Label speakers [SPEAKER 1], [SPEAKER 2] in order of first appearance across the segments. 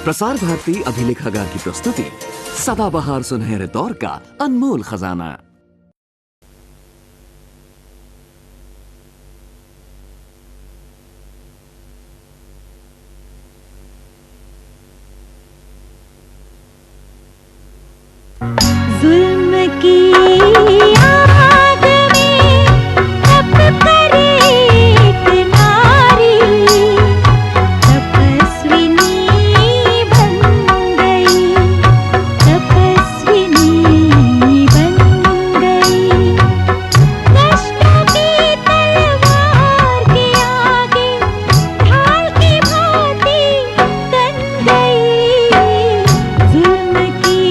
[SPEAKER 1] प्रसार भारती अभिलेखागार की प्रस्तुति सदाबहार सुनहरे दौर का अनमोल खजाना।
[SPEAKER 2] जुल्म की आग में तप करे एक नारी, तपस्विनी बन गई, तपस्विनी बन गई। कष्टों की तलवार के आगे ढाल की भांति तन गई। जुल्म की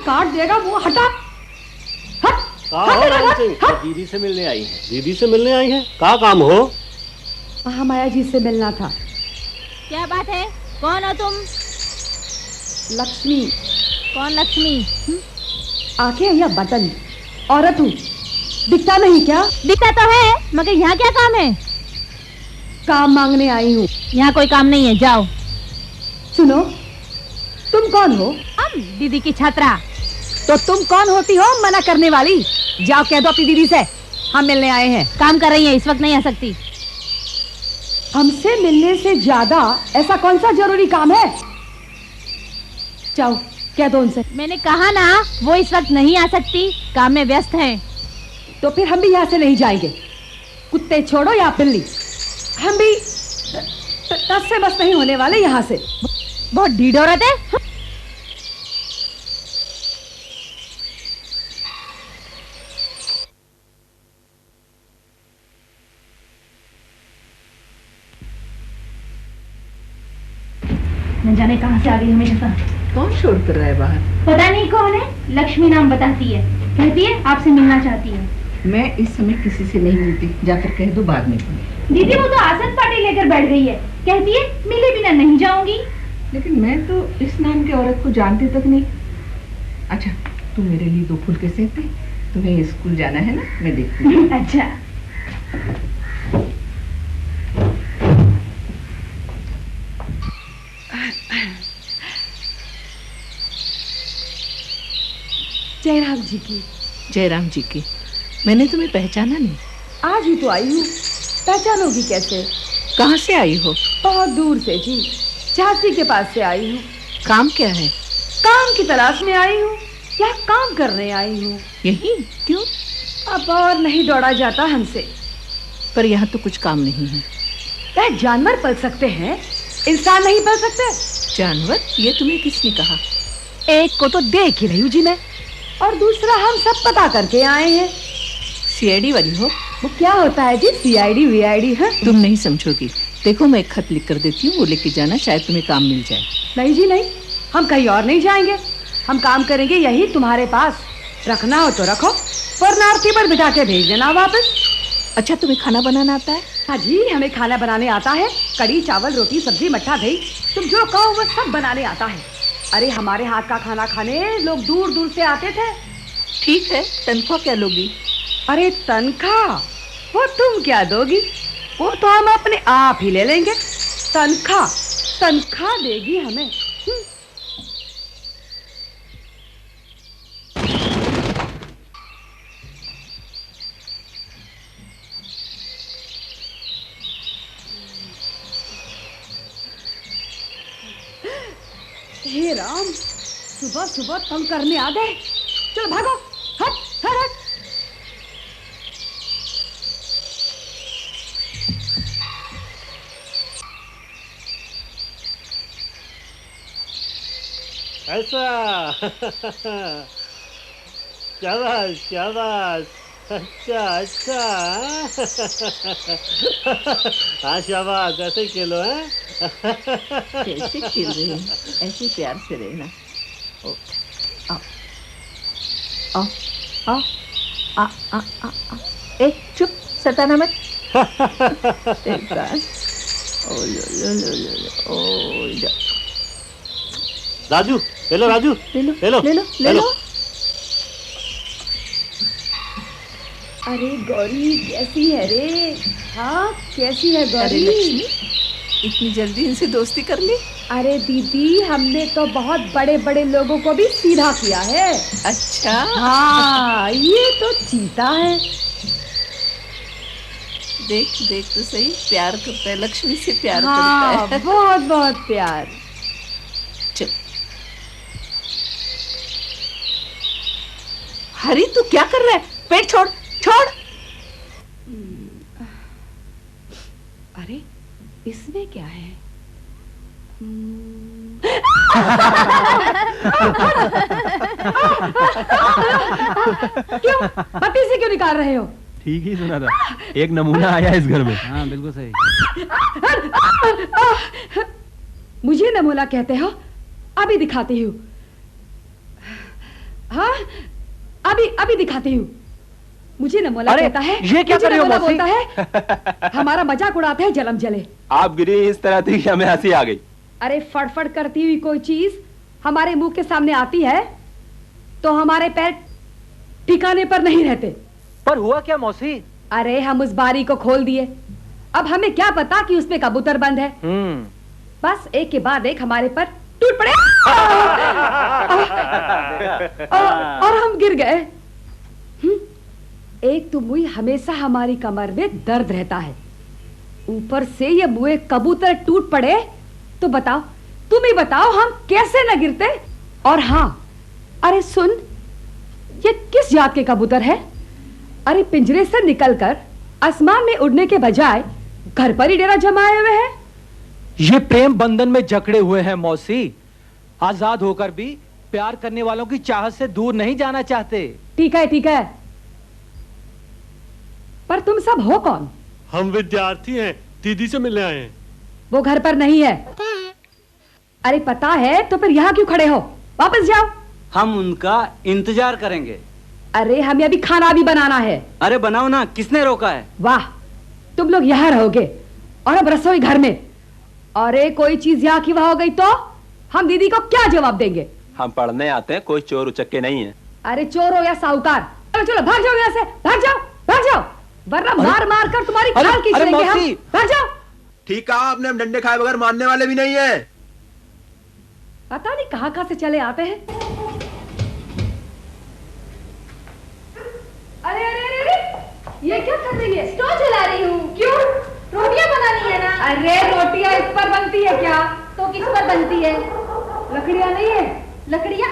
[SPEAKER 2] काट देगा वो। हटा हट।
[SPEAKER 3] दीदी से मिलने आई है। दीदी से मिलने आई है? क्या काम हो?
[SPEAKER 4] महामाया जी से मिलना था।
[SPEAKER 2] क्या बात है? कौन हो तुम?
[SPEAKER 4] लक्ष्मी।
[SPEAKER 2] कौन लक्ष्मी?
[SPEAKER 4] आंखें या बटन? औरत हूँ, दिखता नहीं क्या?
[SPEAKER 2] दिखता तो है, मगर यहाँ क्या काम है?
[SPEAKER 4] काम मांगने आई हूँ।
[SPEAKER 2] यहाँ कोई काम नहीं है, जाओ।
[SPEAKER 4] सुनो, तुम कौन हो?
[SPEAKER 2] हम दीदी की छात्रा।
[SPEAKER 4] तो तुम कौन होती हो मना करने वाली? जाओ कह दो अपनी दीदी से हम मिलने आए हैं।
[SPEAKER 2] काम कर रही है, इस वक्त नहीं आ सकती।
[SPEAKER 4] हमसे मिलने से ज्यादा ऐसा कौन सा जरूरी काम है? जाओ कह दो उनसे।
[SPEAKER 2] मैंने कहा ना, वो इस वक्त नहीं आ सकती, काम में व्यस्त है।
[SPEAKER 4] तो फिर हम भी यहाँ से नहीं जाएंगे। कुत्ते छोड़ो या बिल्ली, हम भी टस से बस नहीं होने वाले यहाँ से।
[SPEAKER 2] बहुत ढीठ औरत है। न जाने कहां से आ गई हमेशा।
[SPEAKER 4] कौन शोर कर रहा है बाहर?
[SPEAKER 2] पता नहीं कौन है, लक्ष्मी नाम बताती है, कहती है आपसे मिलना चाहती है।
[SPEAKER 4] मैं इस समय किसी से नहीं मिलती, जाकर कह दो बाद में।
[SPEAKER 2] दीदी वो तो आसन पार्टी लेकर बैठ गई है, कहती है मिले बिना नहीं जाऊंगी।
[SPEAKER 4] लेकिन मैं तो इस नाम की औरत को जानती तक नहीं। अच्छा तू मेरे लिए 2 फुलके सेक दे,
[SPEAKER 5] तुम्हें स्कूल जाना है ना, मैं देखती हूँ।
[SPEAKER 2] अच्छा।
[SPEAKER 4] जयराम जी की।
[SPEAKER 5] जयराम जी की। मैंने तुम्हें पहचाना नहीं।
[SPEAKER 4] आज ही तो आई हूँ, पहचानोगी कैसे?
[SPEAKER 5] कहाँ से आई हो?
[SPEAKER 4] बहुत दूर से जी, झांसी के पास से आई हूँ।
[SPEAKER 5] काम क्या है?
[SPEAKER 4] काम की तलाश में आई हूँ, या काम करने आई हूँ।
[SPEAKER 5] यही? क्यों?
[SPEAKER 4] अब और नहीं दौड़ा जाता हमसे।
[SPEAKER 5] पर यहाँ तो कुछ काम नहीं है।
[SPEAKER 4] क्या जानवर पल सकते हैं, इंसान नहीं पल सकते?
[SPEAKER 5] जानवर? ये तुम्हें किसने कहा?
[SPEAKER 4] एक को तो देख ही रही हूँ जी मैं, और दूसरा हम सब पता करके आए हैं।
[SPEAKER 5] सीआईडी वाली हो?
[SPEAKER 4] वो क्या होता है जी सीआईडी वीआईडी? है
[SPEAKER 5] तुम नहीं समझोगी। देखो मैं एक खत लिख कर देती हूँ, वो लेके जाना, शायद तुम्हें काम मिल जाए।
[SPEAKER 4] नहीं जी नहीं, हम कहीं और नहीं जाएंगे, हम काम करेंगे यही तुम्हारे पास। रखना हो तो रखो, परनार्थी पर बिठा के भेज देना वापस।
[SPEAKER 5] अच्छा, तुम्हें खाना बनाना आता है?
[SPEAKER 4] हाँ जी, हमें खाना बनाने आता है। कड़ी चावल रोटी सब्जी मट्ठा दही, तुम जो कहो वो सब बनाने आता है। अरे हमारे हाथ का खाना खाने लोग दूर दूर से आते थे।
[SPEAKER 5] ठीक है, तनख्वाह क्या लोगी?
[SPEAKER 4] अरे तनख्वाह वो तुम क्या दोगी, वो तो हम अपने आप ही ले लेंगे। तनख्वाह देगी हमें? हे राम, सुबह सुबह तंग करने आ गए। चलो भागो, हट हट हट।
[SPEAKER 3] ऐसा। शाबाश शाबाश। अच्छा अच्छा। हाँ शाबाश, ऐसे ही खेलो हैं।
[SPEAKER 5] कैसे खेल रहे हैं? ऐसे प्यार से रहना। आओ आओ आओ आ आ आ आ। ए चुप, सताना मत। एक बार। ओ लो लो लो लो लो। ओ लो।
[SPEAKER 3] राजू, ले लो राजू,
[SPEAKER 5] ले लो
[SPEAKER 3] ले लो
[SPEAKER 5] ले लो ले लो।
[SPEAKER 4] अरे गौरी कैसी है रे? हाँ कैसी है
[SPEAKER 5] अरे
[SPEAKER 4] गौरी?
[SPEAKER 5] लक्ष्मी, इतनी जल्दी इनसे दोस्ती कर ली?
[SPEAKER 4] अरे दीदी, हमने तो बहुत बड़े बड़े लोगों को भी सीधा किया है।
[SPEAKER 5] अच्छा।
[SPEAKER 4] हाँ, ये तो चीता है।
[SPEAKER 5] देख देख तो सही, प्यार करता है, लक्ष्मी से प्यार
[SPEAKER 4] हाँ,
[SPEAKER 5] करता है।
[SPEAKER 4] बहुत बहुत प्यार।
[SPEAKER 5] चल। हरी तू क्या कर रहा है? पेट छोड़ छोड़।
[SPEAKER 4] अरे इसमें क्या है? क्यों पति से क्यों निकाल रहे हो?
[SPEAKER 6] ठीक ही सुना था, एक नमूना आया इस घर में।
[SPEAKER 7] हाँ बिल्कुल सही।
[SPEAKER 4] मुझे नमूना कहते हो? अभी दिखाती हूँ। हाँ अभी अभी दिखाती हूँ। मुझे नमूना कहता है।
[SPEAKER 6] ये क्या कर रही हो मौसी?
[SPEAKER 4] बोलता है हमारा मजाक उड़ाते हैं, जलम जले।
[SPEAKER 6] आप गिरी इस तरह थी कि हमें हंसी आ गई।
[SPEAKER 4] अरे फड़फड़ करती हुई कोई चीज हमारे मुंह के सामने आती है तो हमारे पैर ठिकाने पर नहीं रहते।
[SPEAKER 6] पर हुआ क्या मौसी?
[SPEAKER 4] अरे हम उस बारी को खोल दिए, अब हमें क्या पता कि उसमें कबूतर बंद है। बस एक के बाद एक हमारे पर टूट पड़े और हम गिर गए। एक तो मुई हमेशा हमारी कमर में दर्द रहता है, ऊपर से ये मुए कबूतर टूट पड़े तो बताओ, तुम ही बताओ हम कैसे न गिरते। और हाँ, अरे सुन, ये किस जात के कबूतर है? अरे पिंजरे से निकलकर आसमान में उड़ने के बजाय घर पर ही डेरा जमाए हुए हैं।
[SPEAKER 8] ये प्रेम बंधन में जकड़े हुए हैं मौसी, आजाद होकर भी प्यार करने वालों की चाहत से दूर नहीं जाना चाहते।
[SPEAKER 4] ठीक है, पर तुम सब हो कौन?
[SPEAKER 3] हम विद्यार्थी हैं, दीदी से मिलने आए हैं।
[SPEAKER 4] वो घर पर नहीं है। अरे पता है तो फिर यहाँ क्यों खड़े हो? वापस जाओ।
[SPEAKER 7] हम उनका इंतजार करेंगे।
[SPEAKER 4] अरे हमें अभी खाना भी बनाना है।
[SPEAKER 7] अरे बनाओ ना, किसने रोका है?
[SPEAKER 4] वाह, तुम लोग यहाँ रहोगे और अब रसोई घर में। अरे कोई चीज यहाँ की वहां हो गई तो हम दीदी को क्या जवाब देंगे?
[SPEAKER 6] हम पढ़ने आते हैं, कोई चोर उचक्के नहीं है।
[SPEAKER 4] अरे चोर हो या साहूकार, चलो चलो भाग जाओ यहाँ से, भाग जाओ, वरना मार मार कर तुम्हारी खाल खींच
[SPEAKER 8] अरे
[SPEAKER 4] लेंगे हम।
[SPEAKER 8] मौसी!
[SPEAKER 4] भाग जाओ।
[SPEAKER 6] ठीक कहा आपने, हम डंडे खाए बगैर मानने वाले भी नहीं है।
[SPEAKER 4] पता नहीं कहाँ से चले आते हैं। अरे अरे अरे अरे, ये क्या कर रही है?
[SPEAKER 2] स्टोव जला रही हूँ। क्यों? रोटियां बनानी है ना।
[SPEAKER 4] अरे रोटियां इस पर बनती है क्या?
[SPEAKER 2] तो किस पर बनती है?
[SPEAKER 4] लकड़ियां नहीं है?
[SPEAKER 2] लकड़ियां?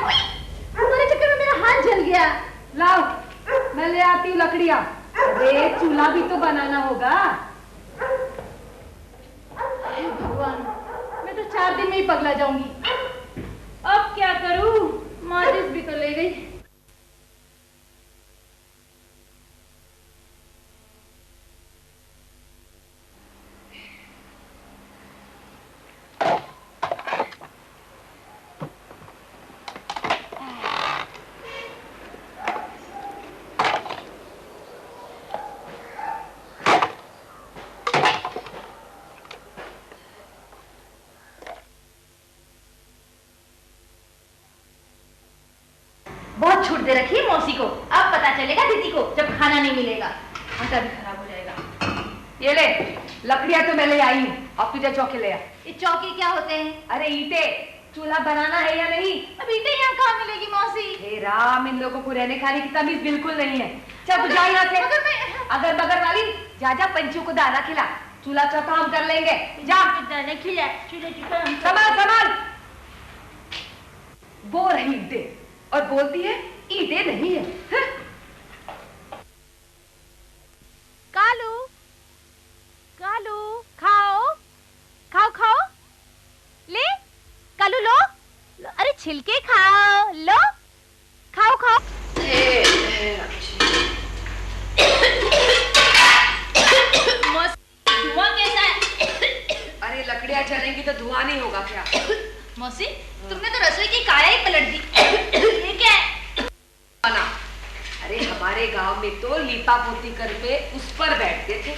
[SPEAKER 2] तुम्हारे चक्कर में मेरा हाथ जल गया।
[SPEAKER 4] लाओ, मैं ले आती हूँ लकड़ियां। अरे चूल्हा भी तो बनाना होगा।
[SPEAKER 2] हे भगवान, मैं तो 4 दिन में ही पगला जाऊंगी। अब क्या करूं? माचिस भी तो ले गई। बहुत छूट दे रखी है मौसी को। अब पता चलेगा दीदी को जब खाना नहीं मिलेगा। आटा भी खराब हो जाएगा।
[SPEAKER 4] ये ले, लकड़ियां तो मैं ले आई हूँ। अब तुझे चौके ले आ।
[SPEAKER 2] ये चौके क्या होते हैं?
[SPEAKER 4] अरे ईटे, चूल्हा बनाना है या नहीं?
[SPEAKER 2] अब ईटे यहाँ कहाँ मिलेगी मौसी?
[SPEAKER 4] हे राम, इन लोगों को रहने खाने की तमीज बिल्कुल नहीं है। चल तू जा यहाँ से।
[SPEAKER 2] मगर मैं
[SPEAKER 4] अगर बगर वाली, जा पंछियों को दाना खिला। चूल्हा चौका हम कर लेंगे। जा
[SPEAKER 2] दाना खिला,
[SPEAKER 4] संभाल। वो रही ईटे और बोलती है ईटे नहीं है, हैं?
[SPEAKER 2] कालू, कालू, खाओ, ले, कालू लो, अरे छिलके खाओ, लो, खाओ। धुआं कैसा है?
[SPEAKER 4] अरे लकड़ियां जलेंगी तो धुआं नहीं होगा क्या?
[SPEAKER 2] मौसी, तुमने तो रसोई की काया ही पलट दी। ये क्या है?
[SPEAKER 4] खाना। अरे हमारे गांव में तो लीपा पोती करके उस पर बैठते थे।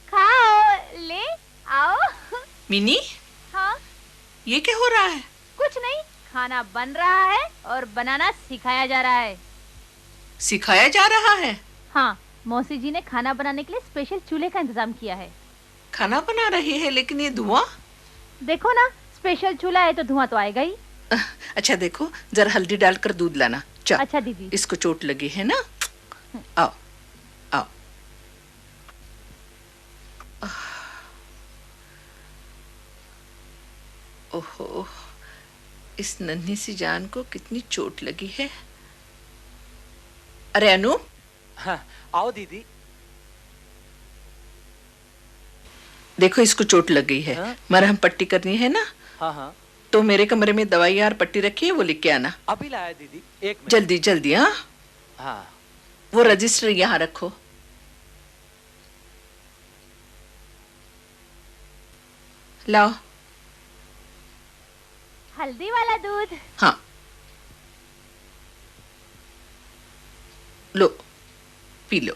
[SPEAKER 2] खाओ, ले, आओ।
[SPEAKER 5] मिनी,
[SPEAKER 2] हाँ,
[SPEAKER 5] ये क्या हो रहा है?
[SPEAKER 2] कुछ नहीं, खाना बन रहा है और बनाना सिखाया जा रहा है।
[SPEAKER 5] सिखाया जा रहा है?
[SPEAKER 2] हाँ, मौसी जी ने खाना बनाने के लिए स्पेशल चूल्हे का इंतजाम किया है।
[SPEAKER 5] खाना बना रही है, लेकिन ये धुआं?
[SPEAKER 2] देखो ना, स्पेशल चूल्हा है तो धुआं तो आएगा ही।
[SPEAKER 5] अच्छा देखो, जरा हल्दी डालकर दूध लाना। चल।
[SPEAKER 2] अच्छा दीदी।
[SPEAKER 5] इसको चोट लगी है ना? आओ। ओहो, इस नन्ही सी जान को कितनी चोट लगी है। अरे अनु।
[SPEAKER 8] हाँ, आओ दीदी।
[SPEAKER 5] देखो, इसको चोट लग गई है।
[SPEAKER 8] हाँ?
[SPEAKER 5] मरहम पट्टी करनी है ना?
[SPEAKER 8] हाँ।
[SPEAKER 5] तो मेरे कमरे में दवाई और पट्टी रखी है, वो लिख के आना।
[SPEAKER 8] अभी लाया दीदी, 1 मिनट।
[SPEAKER 5] जल्दी। हाँ, वो रजिस्टर यहाँ रखो। लाओ।
[SPEAKER 2] हल्दी वाला दूध।
[SPEAKER 5] हाँ, लो, पी लो।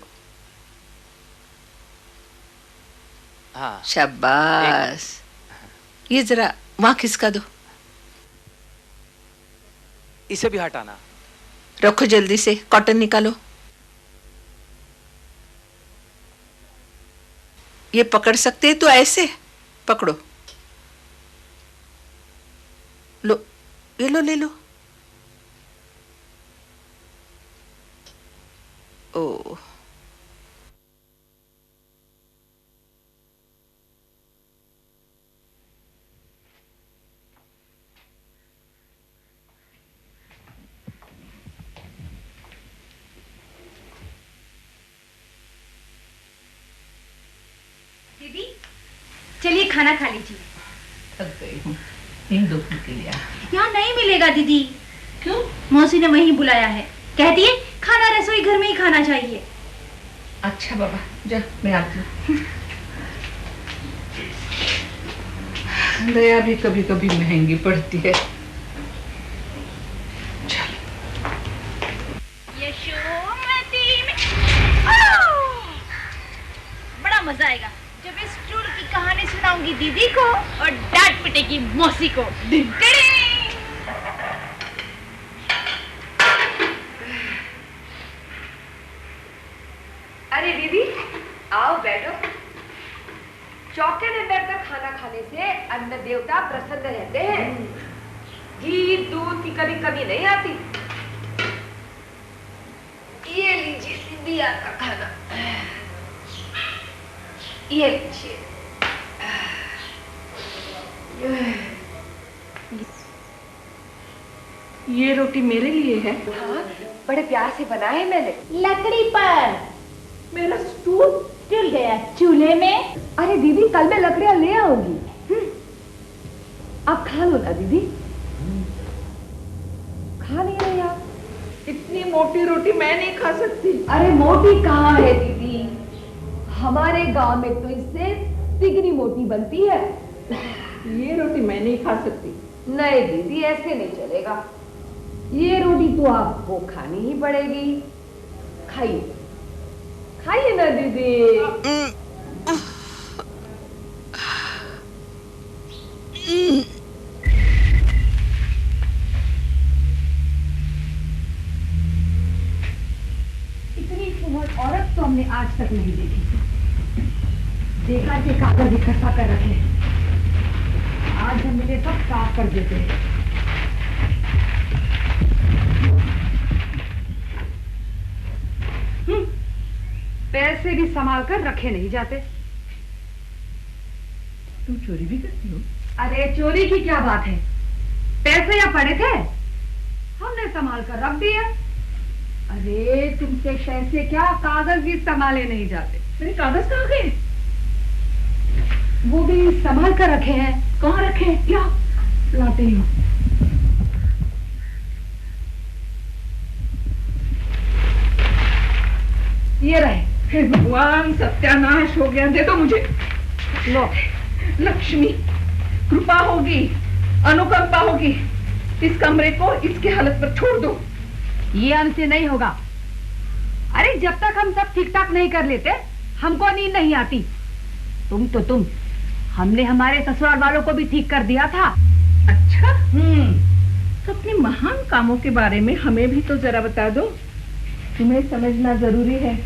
[SPEAKER 8] हाँ।
[SPEAKER 5] शाबाश। ये जरा वहां खिसका दो।
[SPEAKER 8] इसे भी हटाना।
[SPEAKER 5] रखो, जल्दी से कॉटन निकालो। ये पकड़ सकते हैं तो ऐसे पकड़ो। लो, ये लो, ले लो। ओ,
[SPEAKER 2] दीदी, चलिए खाना खा लीजिए।
[SPEAKER 5] थक गई हूँ, यहीं 2 फुल्के लिया।
[SPEAKER 2] यहाँ नहीं मिलेगा दीदी।
[SPEAKER 5] क्यों?
[SPEAKER 2] मौसी ने वहीं बुलाया है। कहती है खाना रसोई घर में ही खाना चाहिए।
[SPEAKER 5] अच्छा बाबा, जा, मैं आती हूँ। दया भी कभी कभी महंगी पड़ती है।
[SPEAKER 2] यशोमती में बड़ा मजा आएगा जब इस टूर की कहानी सुनाऊंगी दीदी को और डांट पिटेगी मौसी को।
[SPEAKER 4] खाना खाने से अन्न देवता प्रसन्न रहते हैं। घी दूध की कभी कमी नहीं आती। ये लीजिए सिंधिया का खाना, ये लीजिए।
[SPEAKER 5] ये रोटी मेरे लिए है?
[SPEAKER 4] हाँ, बड़े प्यार से बना है मैंने।
[SPEAKER 2] लकड़ी पर। मेरा स्टूल जल गया चूल्हे में।
[SPEAKER 4] अरे दीदी, कल मैं लकड़ियां ले आऊंगी। आप खा लो ना दीदी। खा नहीं रही आप?
[SPEAKER 5] इतनी मोटी रोटी मैं नहीं खा सकती।
[SPEAKER 4] अरे मोटी कहाँ है दीदी, हमारे गांव में तो इससे तिगनी मोटी बनती है।
[SPEAKER 5] ये रोटी मैं नहीं खा सकती।
[SPEAKER 4] नहीं दीदी, ऐसे नहीं चलेगा। ये रोटी तो आपको खानी ही पड़ेगी। खाइए, खाइए ना दीदी। इतनी फुहर औरत तो हमने आज तक नहीं देखी। देखा के कागज इकट्ठा कर रखे, आज हम इन्हें सब साफ कर देते हैं। पैसे भी संभाल कर रखे नहीं जाते।
[SPEAKER 5] तुम चोरी भी करती हो?
[SPEAKER 4] अरे चोरी की क्या बात है, पैसे यहाँ पड़े थे, हमने संभाल कर रख दिए। अरे तुमसे पैसे क्या, कागज भी संभाले नहीं जाते।
[SPEAKER 5] मेरे कागज कहाँ गए?
[SPEAKER 4] वो भी संभाल कर रखे हैं।
[SPEAKER 5] कहाँ रखे हैं? क्या
[SPEAKER 4] लाते ही हूँ। ये रहे।
[SPEAKER 5] हे भगवान, सत्यानाश हो गया। दे दो मुझे।
[SPEAKER 4] लो।
[SPEAKER 5] लक्ष्मी, कृपा होगी, अनुकंपा होगी, इस कमरे को इसके हालत पर छोड़ दो।
[SPEAKER 4] ये हमसे नहीं होगा। अरे जब तक हम सब ठीक ठाक नहीं कर लेते, हमको नींद नहीं आती। तुम हमने हमारे ससुराल वालों को भी ठीक कर दिया था।
[SPEAKER 5] अच्छा, तो अपने महान कामों के बारे में हमें भी तो जरा बता दो। तुम्हें समझना जरूरी है,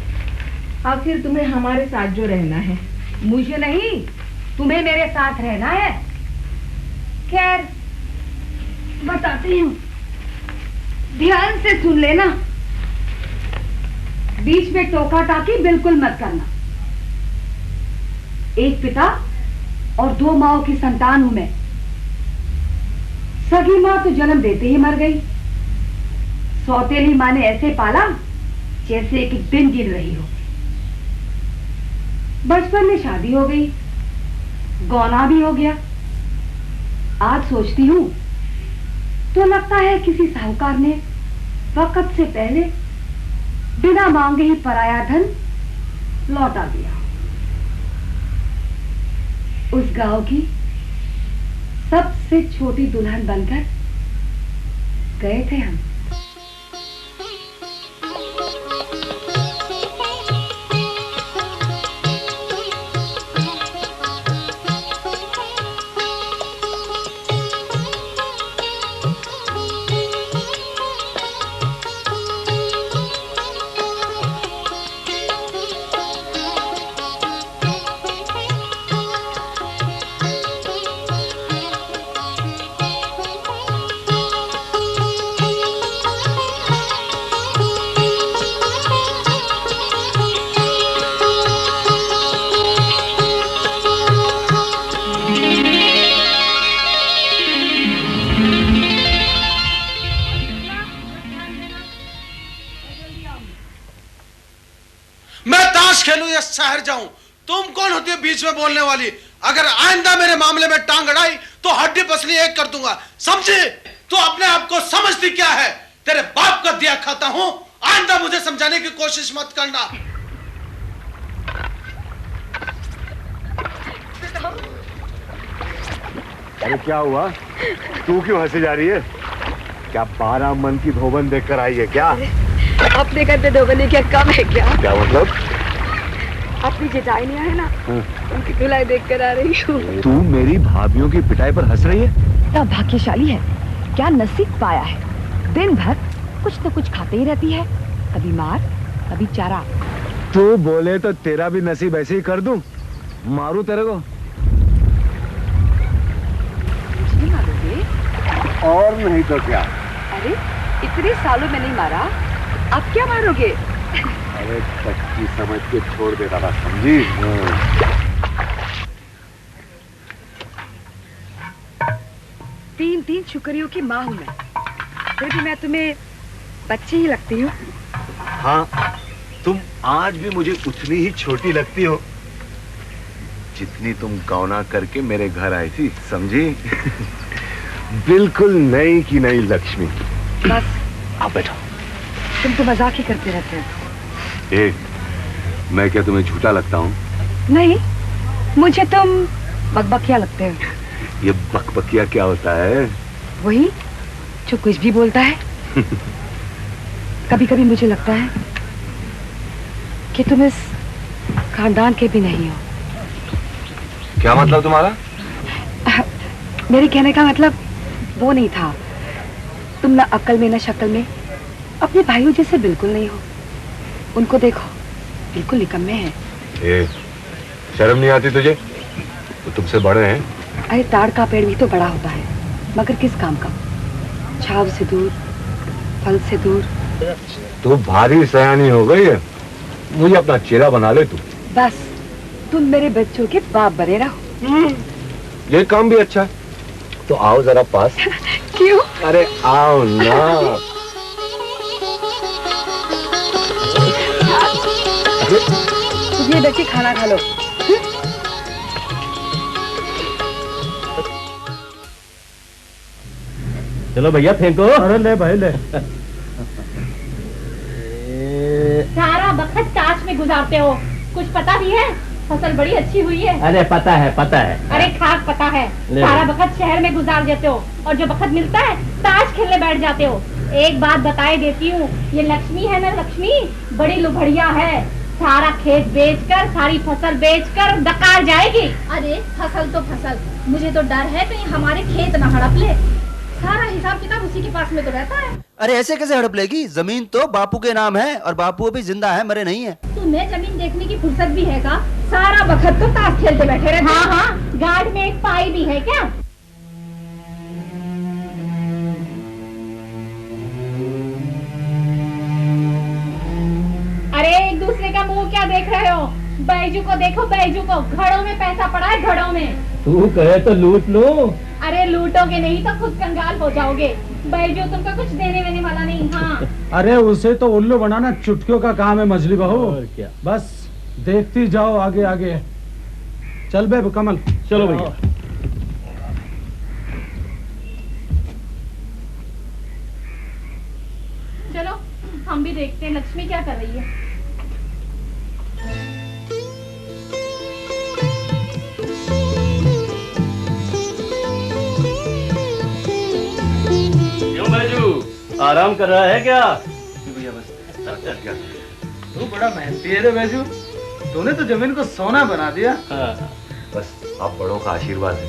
[SPEAKER 5] आखिर तुम्हें हमारे साथ जो रहना है।
[SPEAKER 4] मुझे नहीं, तुम्हें मेरे साथ रहना है। खैर बताती हूँ, ध्यान से सुन लेना। बीच में टोका टाकी बिल्कुल मत करना। एक पिता और दो माओं की संतान हूं मैं। सगी माँ तो जन्म देते ही मर गई। सौतेली माँ ने ऐसे पाला जैसे एक दिन गिन रही हो। बचपन में शादी हो गई, गौना भी हो गया। आज सोचती हूँ तो लगता है किसी साहूकार ने वक्त से पहले बिना मांगे ही पराया धन लौटा दिया। उस गांव की सबसे छोटी दुल्हन बनकर गए थे हम।
[SPEAKER 6] शहर जाऊं, तुम कौन होती है बीच में बोलने वाली? अगर आइंदा मेरे मामले में टांग अड़ाई तो हड्डी पसली एक कर दूंगा, समझे? तो अपने आप को समझती क्या है? तेरे बाप का दिया खाता हूं, आइंदा मुझे समझाने की कोशिश मत करना।
[SPEAKER 9] अरे क्या हुआ? तू क्यों हंसी जा रही है? क्या 12 मन की धोबन देखकर आई है क्या?
[SPEAKER 4] अपने घर पे धोबन क्या कम है क्या?
[SPEAKER 9] क्या मतलब?
[SPEAKER 4] अपनी जेठाई नहीं है ना, उनकी धुलाई देख कर आ रही हूँ।
[SPEAKER 9] तू मेरी भाभीयों की पिटाई पर हंस रही है?
[SPEAKER 4] क्या भाग्यशाली है, क्या नसीब पाया है। दिन भर कुछ न कुछ खाते ही रहती है, कभी मार कभी चारा।
[SPEAKER 9] तू बोले तो तेरा भी नसीब ऐसे ही कर दूं, मारू तेरे को। और नहीं तो क्या।
[SPEAKER 4] अरे इतने सालों में नहीं मारा, अब क्या मारोगे?
[SPEAKER 9] अरे बच्ची समझ के छोड़ देता था, समझी?
[SPEAKER 4] 3 शुक्रियों की माँ हूँ मैं, फिर भी मैं तुम्हें बच्ची ही लगती हूँ।
[SPEAKER 9] हाँ, तुम आज भी मुझे उतनी ही छोटी लगती हो जितनी तुम गौना करके मेरे घर आई थी, समझी? बिल्कुल नई की नई लक्ष्मी।
[SPEAKER 4] बस
[SPEAKER 9] आप बैठो।
[SPEAKER 4] तुम तो मजाक ही करते रहते हो।
[SPEAKER 9] मैं क्या तुम्हें झूठा लगता हूँ?
[SPEAKER 4] नहीं, मुझे तुम बकबकिया लगते हो।
[SPEAKER 9] ये बकबकिया क्या होता है?
[SPEAKER 4] वही जो कुछ भी बोलता है। कभी कभी मुझे लगता है कि तुम इस खानदान के भी नहीं हो।
[SPEAKER 9] क्या मतलब तुम्हारा?
[SPEAKER 4] मेरे कहने का मतलब वो नहीं था। तुम ना अक्ल में ना शक्ल में अपने भाइयों जैसे बिल्कुल नहीं हो। उनको देखो, बिल्कुल निकम्मे हैं।
[SPEAKER 9] शर्म नहीं आती तुझे? वो तुमसे बड़े हैं।
[SPEAKER 4] अरे ताड़ का पेड़ भी तो बड़ा होता है, मगर किस काम का? छाव से दूर, फल से दूर।
[SPEAKER 9] तू भारी सयानी हो गई है, मुझे अपना चेला बना ले तू।
[SPEAKER 4] बस तुम मेरे बच्चों के बाप बने रहो।
[SPEAKER 9] ये काम भी अच्छा है, तो आओ जरा पास।
[SPEAKER 4] क्यों?
[SPEAKER 9] अरे आओ ना।
[SPEAKER 4] ये देखिए, खाना खा लो।
[SPEAKER 3] चलो भैया फेंको। अरे ले भाई ले।
[SPEAKER 2] सारा वक्त काश में गुजारते हो, कुछ पता भी है? फसल बड़ी अच्छी हुई है।
[SPEAKER 3] अरे पता है पता है।
[SPEAKER 2] अरे खास पता है। सारा वक्त शहर में गुजार देते हो और जो वक्त मिलता है ताश खेलने बैठ जाते हो। एक बात बताए देती हूँ, ये लक्ष्मी है ना, लक्ष्मी बड़ी लुभड़िया है। सारा खेत बेचकर, सारी फसल बेचकर डकार जाएगी। अरे फसल तो फसल, मुझे तो डर है कहीं हमारे खेत न हड़प ले। सारा हिसाब किताब उसी के पास में तो रहता है।
[SPEAKER 10] अरे ऐसे कैसे हड़प लेगी? जमीन तो बापू के नाम है और बापू अभी जिंदा है, मरे नहीं है।
[SPEAKER 2] तुम्हें जमीन देखने की फुर्सत भी है का? सारा वक्त तो ताश खेलते बैठे रहते। हाँ हाँ, गार्ड में एक पाई भी है क्या? अरे एक दूसरे का मुंह क्या देख रहे हो? बैजू को देखो, बैजू को। घड़ों में पैसा पड़ा है, घड़ों में।
[SPEAKER 3] तू कहे तो लूट लो।
[SPEAKER 2] अरे लूटोगे नहीं तो खुद कंगाल हो जाओगे। बैजू तुमको कुछ देने वेने वाला नहीं। हाँ
[SPEAKER 8] अरे उसे तो उल्लू बनाना चुटकियों का काम है मछली बहू।
[SPEAKER 3] क्या?
[SPEAKER 8] बस देखती जाओ आगे आगे। चल बे कमल।
[SPEAKER 3] चलो भैया।
[SPEAKER 2] चलो हम भी देखते हैं लक्ष्मी क्या कर रही है।
[SPEAKER 3] क्यों बैजू, आराम कर रहा है क्या?
[SPEAKER 7] भैया बस तू बड़ा मेहनती है रे बैजू, तूने तो जमीन को सोना बना दिया।
[SPEAKER 3] हाँ।
[SPEAKER 9] बस आप बड़ों का आशीर्वाद है।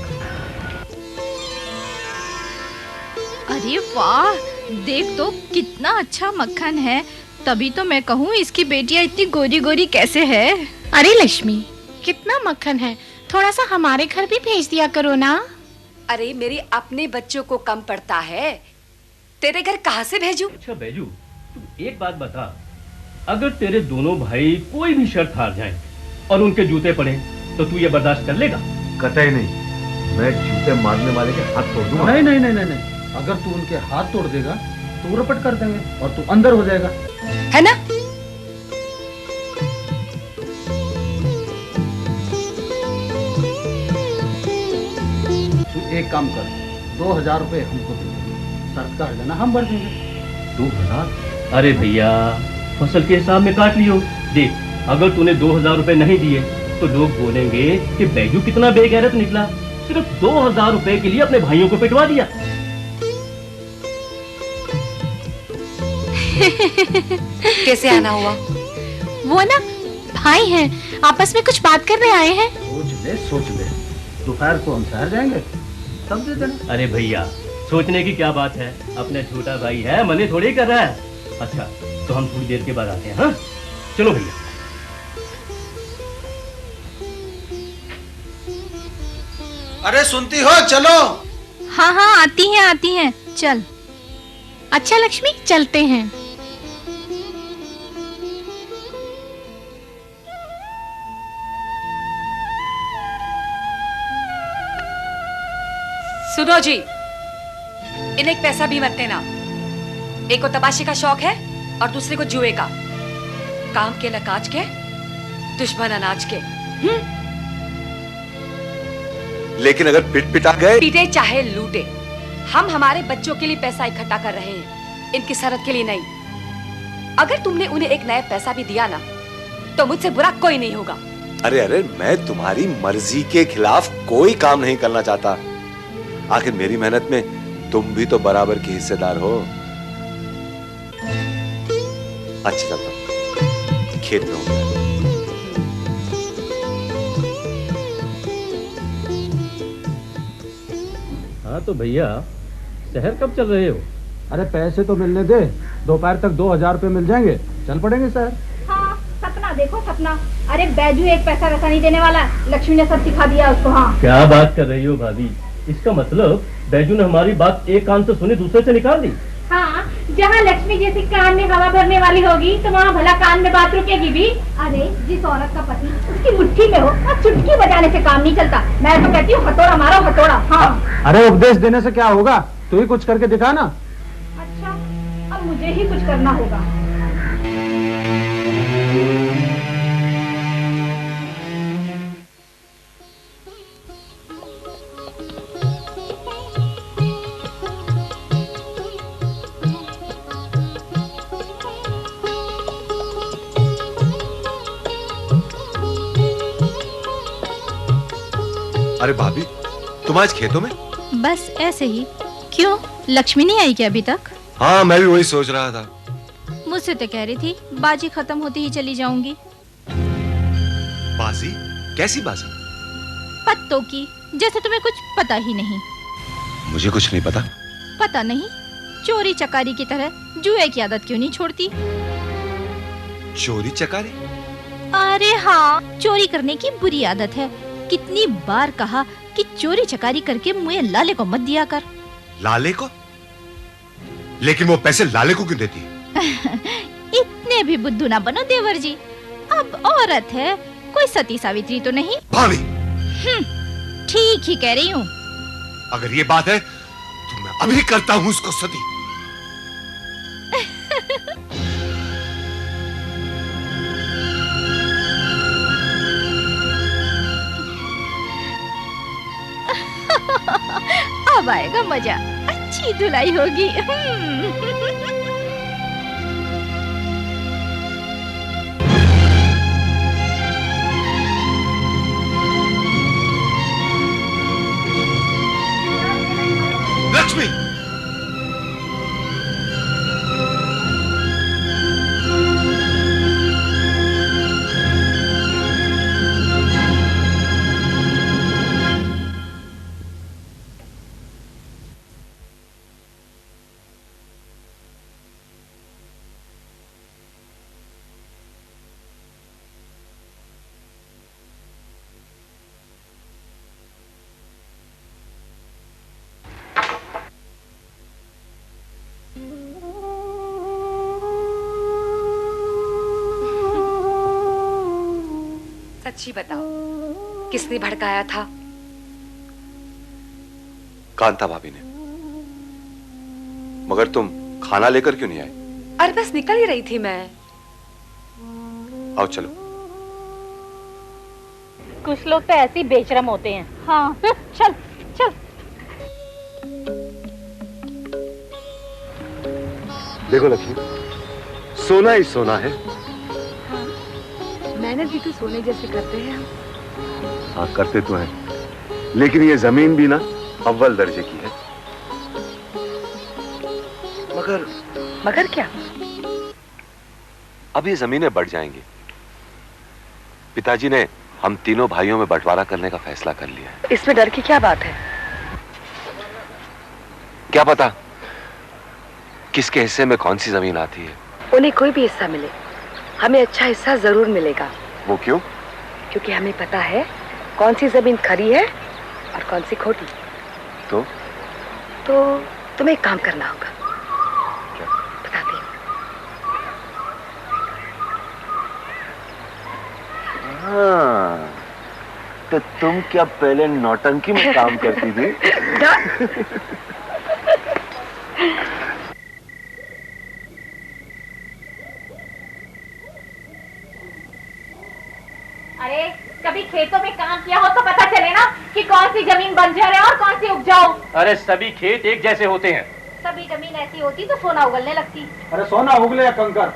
[SPEAKER 11] अरे वाह, देख तो कितना अच्छा मक्खन है। तभी तो मैं कहूँ इसकी बेटियां इतनी गोरी गोरी कैसे है।
[SPEAKER 12] अरे लक्ष्मी, कितना मक्खन है, थोड़ा सा हमारे घर भी भेज दिया करो ना।
[SPEAKER 4] अरे मेरे अपने बच्चों को कम पड़ता है, तेरे घर कहाँ से भेजूं?
[SPEAKER 3] अच्छा बैजू, तू एक बात बता, अगर तेरे दोनों भाई कोई भी शर्त हार जाएं और उनके जूते पड़े तो तू ये बर्दाश्त कर लेगा?
[SPEAKER 9] कतई नहीं, मैं जूते मारने वाले के हाथ तोड़ दूंगा।
[SPEAKER 8] नहीं नहीं नहीं नहीं नहीं, अगर तू उनके हाथ तोड़ देगा तो रपट कर देंगे और तू अंदर हो जाएगा,
[SPEAKER 4] है ना?
[SPEAKER 8] तू एक काम कर, 2000 रुपए हमको दे, शर्त का हर्जाना हम भर देंगे।
[SPEAKER 3] 2000? अरे भैया, फसल के हिसाब में काट लियो। देख, अगर तूने 2000 रुपए नहीं दिए तो लोग बोलेंगे कि बैजू कितना बेगैरत निकला, सिर्फ 2000 रुपए के लिए अपने भाइयों को पिटवा दिया।
[SPEAKER 4] कैसे आना हुआ?
[SPEAKER 12] वो ना भाई हैं, आपस में कुछ बात करने आए हैं।
[SPEAKER 8] सोच ले, दोपहर को हम शहर जाएंगे, तब दे देना।
[SPEAKER 3] अरे भैया, सोचने की क्या बात है, अपना छोटा भाई है, मने थोड़ी कर रहा है। अच्छा, तो हम थोड़ी देर के बाद आते हैं। हाँ चलो भैया।
[SPEAKER 6] अरे सुनती हो, चलो।
[SPEAKER 11] हाँ हाँ आती हैं चल।
[SPEAKER 12] अच्छा लक्ष्मी चलते हैं।
[SPEAKER 4] सुनो जी, इन्हें एक पैसा भी मत देना। एक को तमाशे का शौक है और दूसरे को जुए का। काम के न काज के, दुश्मन अनाज के।
[SPEAKER 9] लेकिन अगर पिट पिटा गए,
[SPEAKER 4] पीटे चाहे लूटे, हम हमारे बच्चों के लिए पैसा इकट्ठा कर रहे हैं, इनकी सरहद के लिए नहीं। अगर तुमने उन्हें एक नया पैसा भी दिया ना, तो मुझसे बुरा कोई नहीं होगा।
[SPEAKER 9] अरे अरे, मैं तुम्हारी मर्जी के खिलाफ कोई काम नहीं करना चाहता। आखिर मेरी मेहनत में तुम भी तो बराबर की हिस्सेदार हो। अच्छा चलता हूं, खेत में हूं।
[SPEAKER 3] हाँ तो भैया शहर कब चल रहे हो?
[SPEAKER 8] अरे पैसे तो मिलने दे, दोपहर तक 2000 रुपए मिल जाएंगे, चल पड़ेंगे शहर।
[SPEAKER 2] हाँ सपना देखो सपना। अरे बैजू एक पैसा वैसा नहीं देने वाला, लक्ष्मी ने सब सिखा दिया उसको। हाँ
[SPEAKER 3] क्या बात कर रही हो भाभी? इसका मतलब बैजू ने हमारी बात एक कान से सुनी दूसरे से निकाल दी।
[SPEAKER 2] हाँ, जहाँ लक्ष्मी जैसी कान में हवा भरने वाली होगी तो वहाँ भला कान में बात रुकेगी भी। अरे जिस औरत का पति उसकी मुट्ठी में हो और चुटकी बजाने से काम नहीं चलता। मैं तो कहती हूँ हथौड़ा मारो हथौड़ा। हाँ
[SPEAKER 8] अरे उपदेश देने से क्या होगा, तू ही कुछ करके दिखा ना।
[SPEAKER 2] अच्छा, अब मुझे ही कुछ करना होगा।
[SPEAKER 9] अरे भाभी, तुम आज खेतों में?
[SPEAKER 11] बस ऐसे ही। क्यों, लक्ष्मी नहीं आई क्या अभी तक?
[SPEAKER 9] हाँ मैं भी वही सोच रहा था।
[SPEAKER 11] मुझसे तो कह रही थी बाजी खत्म होती ही चली जाऊंगी।
[SPEAKER 9] बाजी? कैसी बाजी?
[SPEAKER 11] पत्तों की, जैसे तुम्हें कुछ पता ही नहीं।
[SPEAKER 9] मुझे कुछ नहीं पता।
[SPEAKER 11] पता नहीं? चोरी चकारी की तरह जुए की आदत क्यों नहीं छोड़ती?
[SPEAKER 9] चोरी चकारी?
[SPEAKER 11] अरे हाँ, चोरी करने की बुरी आदत है। कितनी बार कहा कि चोरी चकारी करके मुझे लाले को मत दिया कर।
[SPEAKER 9] लाले को? लेकिन वो पैसे लाले को क्यों देती है?
[SPEAKER 11] इतने भी बुद्धू ना बनो देवर जी। अब औरत है, कोई सती सावित्री तो नहीं।
[SPEAKER 9] भाभी
[SPEAKER 11] ठीक ही कह रही हूँ।
[SPEAKER 9] अगर ये बात है तो मैं अभी करता हूँ उसको सती।
[SPEAKER 11] अब आएगा मजा, अच्छी धुलाई होगी।
[SPEAKER 9] लक्ष्मी,
[SPEAKER 4] सच्ची बताओ, किसने भड़काया था?
[SPEAKER 9] कांता भाभी ने। मगर तुम खाना लेकर क्यों नहीं आए?
[SPEAKER 4] अरे बस निकल ही रही थी मैं।
[SPEAKER 9] आओ चलो।
[SPEAKER 2] कुछ लोग तो ऐसे ही बेशरम होते हैं। हाँ चल चल।
[SPEAKER 9] देखो लक्ष्मी, सोना ही सोना है।
[SPEAKER 4] मैंने भी तो सोने जैसे करते हैं हम।
[SPEAKER 9] हाँ करते तो हैं, लेकिन ये जमीन भी ना अव्वल दर्जे की है।
[SPEAKER 4] मगर क्या?
[SPEAKER 9] अब ये जमीनें बढ़ जाएंगी। पिताजी ने हम तीनों भाइयों में बंटवारा करने का फैसला कर लिया है।
[SPEAKER 4] इसमें डर की क्या बात है?
[SPEAKER 9] क्या पता किसके हिस्से में कौन सी जमीन आती है।
[SPEAKER 4] उन्हें कोई भी हिस्सा मिले, हमें अच्छा हिस्सा जरूर मिलेगा।
[SPEAKER 9] वो क्यों?
[SPEAKER 4] क्योंकि हमें पता है कौन सी जमीन खरी है और कौन सी खोटी।
[SPEAKER 9] तो
[SPEAKER 4] तो तुम्हें एक काम करना होगा। बताती हूँ।
[SPEAKER 9] हाँ, तो तुम क्या पहले नौटंकी में काम करती थी?
[SPEAKER 2] अरे कभी खेतों में काम किया हो तो पता चले ना कि कौन सी जमीन बंजर है और कौन सी उपजाऊ।
[SPEAKER 3] अरे सभी खेत एक जैसे होते हैं।
[SPEAKER 2] सभी जमीन ऐसी होती तो सोना उगलने लगती।
[SPEAKER 7] अरे सोना उगले या कंकर,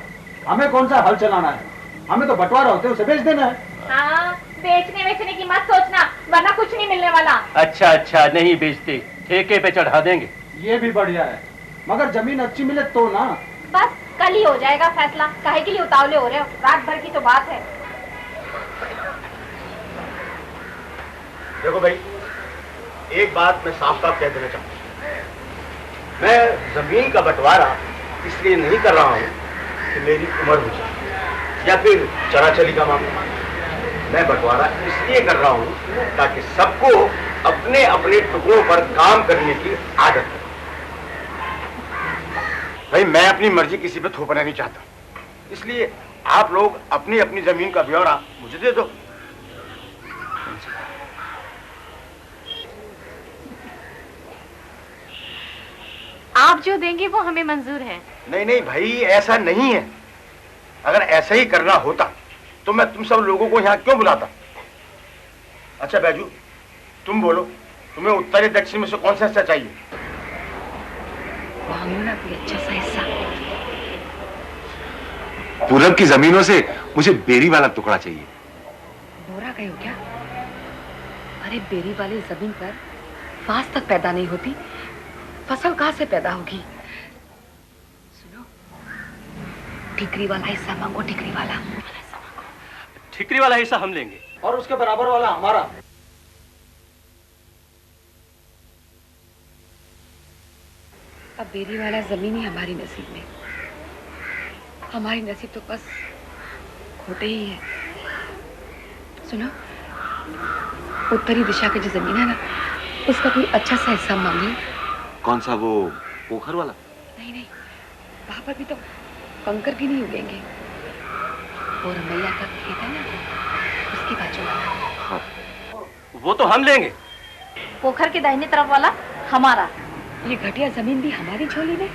[SPEAKER 7] हमें कौन सा हल चलाना है? हमें तो बंटवारा होते उसे बेच देना है।
[SPEAKER 2] हाँ, बेचने बेचने की मत सोचना, वरना कुछ नहीं मिलने वाला।
[SPEAKER 3] अच्छा अच्छा, नहीं बेचते, ठेके पे चढ़ा देंगे।
[SPEAKER 7] ये भी बढ़िया है, मगर जमीन अच्छी मिले तो ना।
[SPEAKER 2] बस कल ही हो जाएगा फैसला, काहे के लिए उतावले हो रहे हो? रात भर की तो बात है।
[SPEAKER 9] देखो भाई, एक बात मैं साफ साफ कह देना चाहता हूँ। मैं जमीन का बंटवारा इसलिए नहीं कर रहा हूँ कि मेरी उम्र हो जाए या फिर चराचरी का मामला। मैं बंटवारा इसलिए कर रहा हूँ ताकि सबको अपने अपने टुकड़ों पर काम करने की आदत है। भाई मैं अपनी मर्जी किसी पे थोपना नहीं चाहता, इसलिए आप लोग अपनी अपनी जमीन का ब्यौरा मुझे दे दो।
[SPEAKER 12] आप जो देंगे वो हमें मंजूर है।
[SPEAKER 9] नहीं नहीं भाई, ऐसा नहीं है। अगर ऐसा ही करना होता तो मैं तुम सब लोगों को यहाँ क्यों बुलाता? अच्छा बैजू, तुम बोलो, तुम्हें उत्तरी दक्षिण में से कौन सा हिस्सा चाहिए?
[SPEAKER 4] कोई अच्छा सा हिस्सा।
[SPEAKER 9] पूरब की जमीनों से मुझे बेरी वाला टुकड़ा चाहिए।
[SPEAKER 4] बोरा गए हो क्या? अरे बेरी वाली जमीन पर फास तक पैदा नहीं होती, फसल कहाँ से पैदा होगी? सुनो, ठिकरी वाला हिस्सा मांगो, ठिकरी वाला।
[SPEAKER 3] ठिकरी वाला हिस्सा हम लेंगे
[SPEAKER 7] और उसके बराबर वाला हमारा।
[SPEAKER 4] अब बेरी वाला जमीन ही हमारी नसीब में। हमारी नसीब तो बस खोटे ही है। सुनो, उत्तरी दिशा की जो जमीन है ना, उसका कोई अच्छा सा हिस्सा मांगिए।
[SPEAKER 9] कौन सा, वो पोखर वाला?
[SPEAKER 4] नहीं नहीं, वहां पर भी तो कंकर भी नहीं उगेंगे। और मैया का खेत है ना, उसकी बाजू वाला।
[SPEAKER 3] हाँ। वो तो हम लेंगे।
[SPEAKER 2] पोखर के दाहिने तरफ वाला हमारा।
[SPEAKER 4] ये घटिया जमीन भी हमारी झोली में।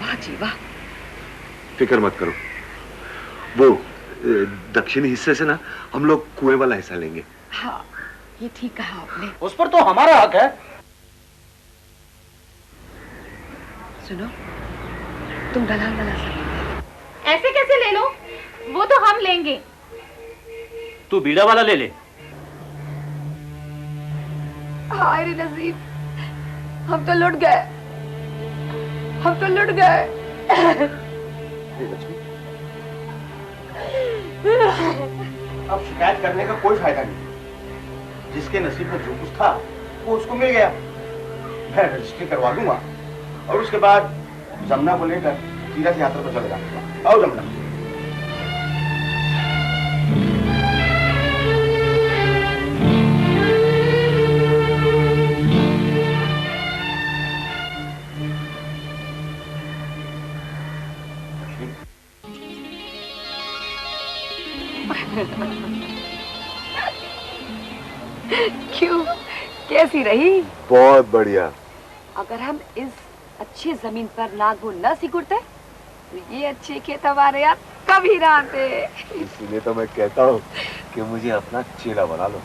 [SPEAKER 4] वाह जी वाह।
[SPEAKER 9] फिक्र मत करो, वो दक्षिणी हिस्से से ना हम लोग कुएं वाला हिस्सा लेंगे।
[SPEAKER 4] हाँ, ये ठीक कहा आपने।
[SPEAKER 7] उस पर तो हमारा हक है।
[SPEAKER 4] सुनो, तुम दलाल वाला सब
[SPEAKER 2] ऐसे कैसे ले लो? वो तो हम लेंगे।
[SPEAKER 3] तू बीड़ा वाला ले ले।
[SPEAKER 4] हाय रे नसीब, हम तो लुट गए, हम तो लुट गए।
[SPEAKER 9] अब शिकायत करने का कोई फायदा नहीं। जिसके नसीब में जो कुछ था वो उसको मिल गया। मैं रजिस्ट्री करवा दूंगा और उसके बाद जमुना को लेकर तीर्थ यात्रा पर चले जाऊंगा। आओ जमुना।
[SPEAKER 4] क्यों, कैसी रही?
[SPEAKER 9] बहुत बढ़िया।
[SPEAKER 4] अगर हम इस अच्छी जमीन पर नागो न सिकुड़ते तो ये अच्छे खेत हमारे यार कभी ना आते।
[SPEAKER 9] इसीलिए तो मैं कहता हूँ कि मुझे अपना चेला बना लो।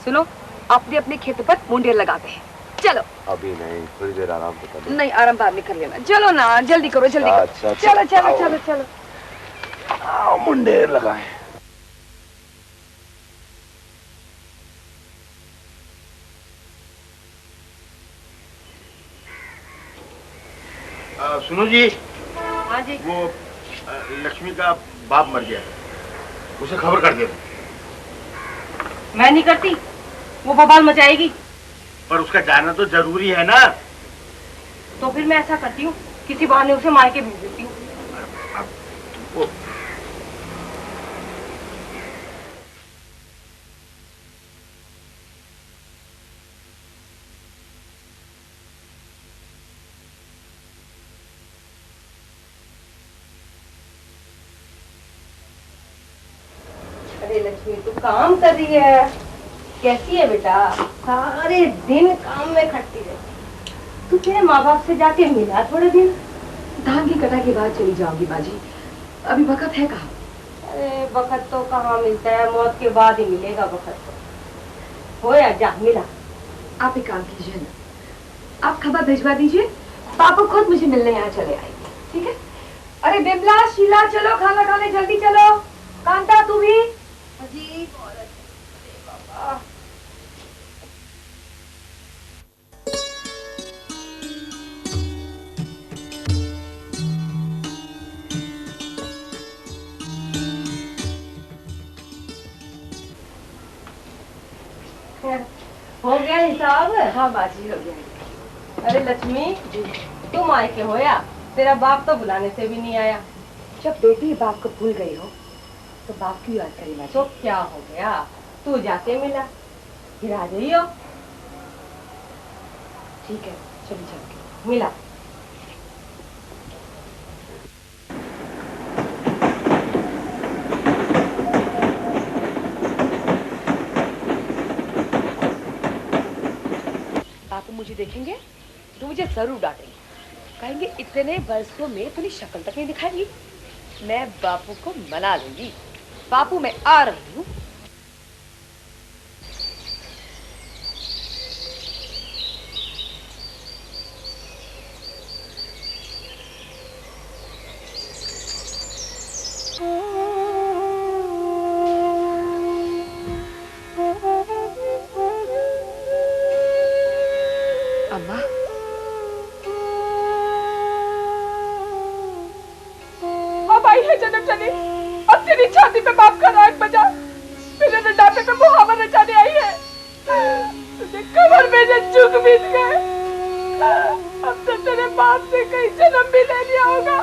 [SPEAKER 4] सुनो, अपने अपने खेतों पर मुंडेर लगाते हैं। चलो।
[SPEAKER 9] अभी नहीं, थोड़ी देर आराम तो कर लो।
[SPEAKER 4] नहीं, आराम बाद में कर लेना। चलो ना, जल्दी करो, जल्दी करो।
[SPEAKER 9] अच्छा,
[SPEAKER 4] चलो चलो चलो चलो।
[SPEAKER 9] आओ मुंडेर लगाए। सुनो जी।
[SPEAKER 2] हाँ जी।
[SPEAKER 9] वो लक्ष्मी का बाप मर गया, उसे खबर कर दिया।
[SPEAKER 2] मैं नहीं करती, वो बवाल मचाएगी।
[SPEAKER 9] पर उसका जाना तो जरूरी है ना।
[SPEAKER 2] तो फिर मैं ऐसा करती हूँ, किसी बहाने उसे मायके भेज देती हूँ।
[SPEAKER 13] अरे लक्ष्मी तू काम कर रही है, कैसी है बेटा? सारे दिन काम में खटती रहती। तू तेरे माँ बाप से जाके मिला थोड़े दिन?
[SPEAKER 4] धान की कटाई के बाद चली जाऊंगी बाजी, अभी वक्त है कहाँ?
[SPEAKER 13] अरे वक्त तो कहाँ मिलता है, मौत के बाद ही मिलेगा वक्त तो। हो या जा मिला।
[SPEAKER 4] आप एक काम कीजिए ना, आप खबर भिजवा दीजिए, पापा खुद मुझे मिलने यहाँ चले आएंगे, ठीक है? अरे बिमला, शीला, चलो खाना खाने जल्दी चलो। कांता तू भी।
[SPEAKER 13] जी बाबा। हो गया हिसाब?
[SPEAKER 4] हाँ बाजी हो गया।
[SPEAKER 13] अरे लक्ष्मी जी, तुम आए के होया, तेरा बाप तो बुलाने से भी नहीं आया।
[SPEAKER 4] जब बेटी बाप को भूल गई हो तो बाप की याद करी बाजी।
[SPEAKER 13] तो क्या हो गया, तू जाके मिला, फिर आ जाइयो।
[SPEAKER 4] ठीक है चली जाओगे।
[SPEAKER 13] मिला।
[SPEAKER 4] बापू मुझे देखेंगे तो मुझे जरूर डांटेंगे, कहेंगे इतने वर्षों में अपनी शक्ल तक नहीं दिखाई। मैं बापू को मना लूंगी। बापू मैं आ रही हूँ। अम्मा
[SPEAKER 14] अब आई है जन्म चली, अब तेरी छाती पे बाप का राग बजा, मेरे रडापे पे मुहावर रचाने आई है। तुझे कमर में जो चुक बीत गए, अब तो तेरे बाप से कहीं जन्म भी ले लिया होगा,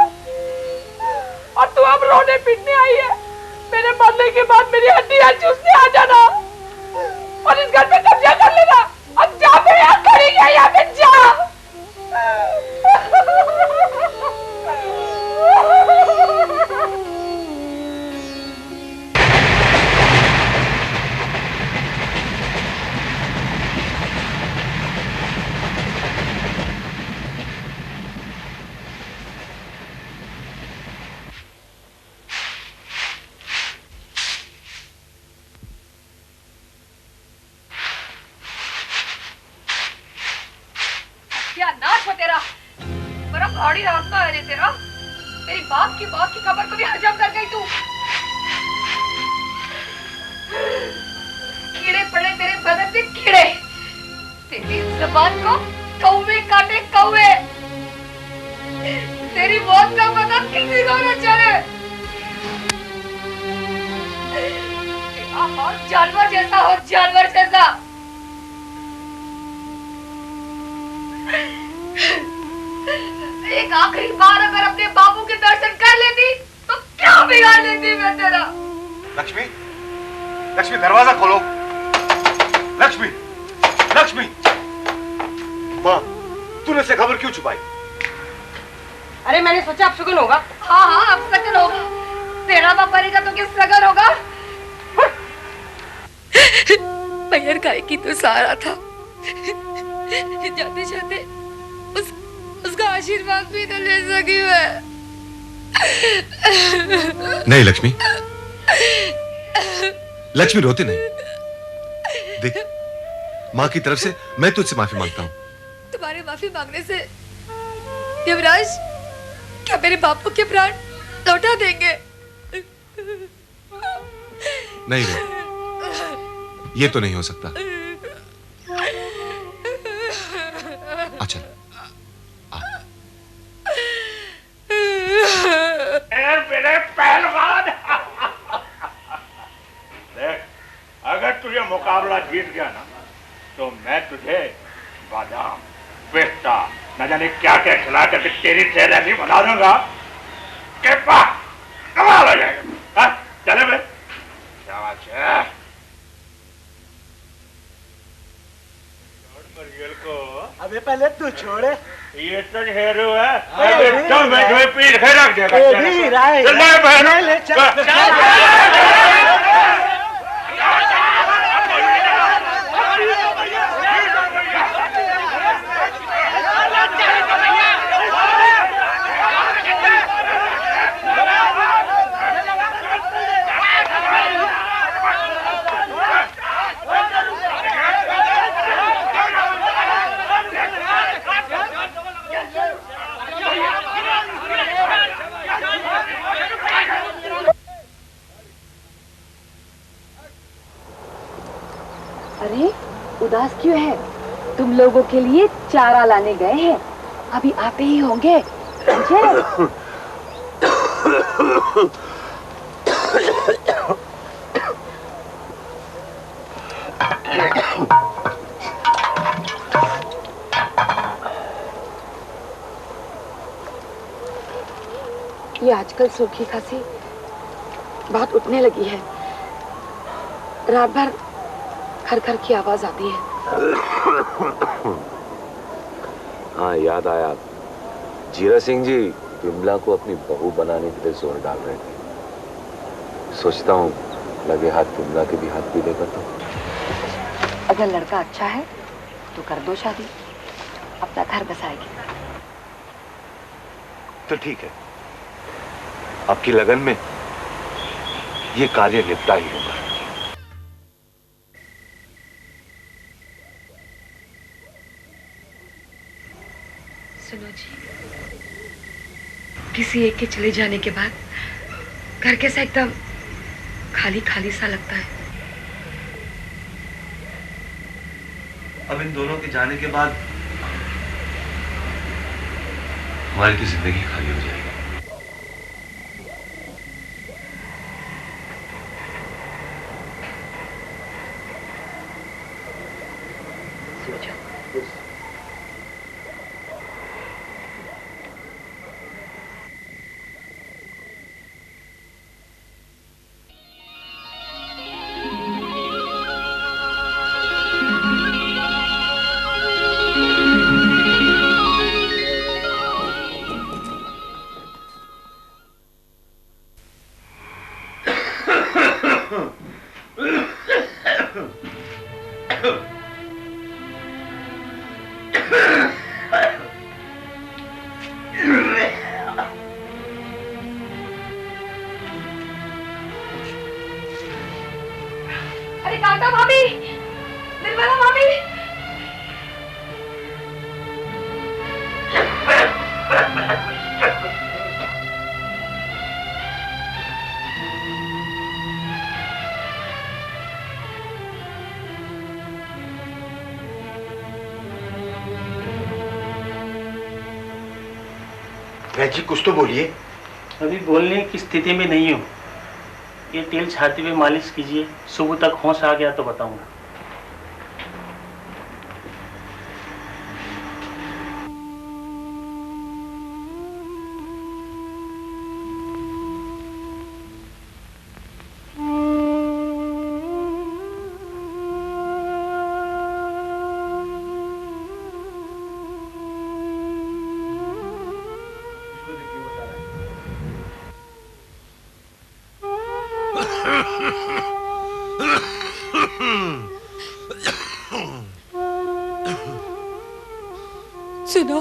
[SPEAKER 14] और तू अब रोने पीटने आई है। मेरे मरने के बाद मेरी हड्डियां चूसने आ जाना और इस घर पे कब्जा कर लेना। अब जा मेरे यहाँ खड़ी है, यहाँ पे जा।
[SPEAKER 4] क्या नाच हो तेरा, बड़ा भारी रास्ता है रे तेरा। मेरी बाप की खबर को भी हजम कर गई तू। कीड़े पड़े तेरे बदन पे कीड़े, तेरी ज़बान को कौवे काटे कौवे। तेरी मौत का पता किसी को न चले। तेरा हाल जानवर जैसा हो, जानवर जैसा। एक आखिरी बार अगर अपने बापू के दर्शन कर लेती तो क्या बिगाड़ लेती मैं तेरा।
[SPEAKER 9] लक्ष्मी, लक्ष्मी दरवाजा खोलो। लक्ष्मी, लक्ष्मी। माँ, तूने से खबर क्यों छुपाई?
[SPEAKER 13] अरे मैंने सोचा अब शगुन होगा।
[SPEAKER 4] हाँ हाँ अब सगन होगा। तेरा बाप मरेगा तो किस सगन होगा? मैयर गाय की तो सहारा था, जाते जाते उसका आशीर्वाद भी तो ले सकी मैं।
[SPEAKER 15] नहीं लक्ष्मी, लक्ष्मी रोती नहीं। देख, माँ की तरफ से मैं तुझसे माफी मांगता हूँ।
[SPEAKER 4] तुम्हारे माफी मांगने से यमराज क्या मेरे बापू के प्राण लौटा देंगे?
[SPEAKER 15] नहीं रे, ये तो नहीं हो सकता। अच्छा
[SPEAKER 9] मेरे पहलवान। देख, अगर तुझे मुकाबला जीत गया ना तो मैं तुझे बादाम, पिस्ता, न जाने क्या क्या खिला कर तेरी सैलानी बना दूंगा। कमाल हो जाएगा। हाँ, चले बे। शाबाश है।
[SPEAKER 7] अबे पहले तू छोड़े।
[SPEAKER 9] ये तो हीरो है। एकदम मैं पीठ के रख देगा।
[SPEAKER 7] ले चल।
[SPEAKER 4] उदास क्यों है? तुम लोगों के लिए चारा लाने गए हैं, अभी आते ही होंगे, समझे? ये आजकल सूखी खांसी बहुत उठने लगी है, रात भर खर खर की आवाज आती है।
[SPEAKER 16] हाँ, याद आया, जीरा सिंह जी विमला को अपनी बहू बनाने के लिए जोर डाल रहे थे। सोचता हूँ लगे हाथ विमला के भी हाथ पीले कर दो।
[SPEAKER 4] अगर लड़का अच्छा है तो कर दो शादी, अपना घर बसाएगी।
[SPEAKER 15] तो ठीक है, आपकी लगन में ये कार्य निपटा ही होगा।
[SPEAKER 4] सुनो जी, किसी एक के चले जाने के बाद घर कैसा एकदम खाली खाली सा लगता है।
[SPEAKER 15] अब इन दोनों के जाने के बाद हमारी तो जिंदगी खाली हो जाएगी।
[SPEAKER 4] अरे कांता भाभी, निर्मला भाभी,
[SPEAKER 9] जी कुछ तो बोलिए।
[SPEAKER 7] अभी बोलने की स्थिति में नहीं हूँ। ये तेल छाती पे मालिश कीजिए, सुबह तक होश आ गया तो बताऊंगा।
[SPEAKER 4] सुनो,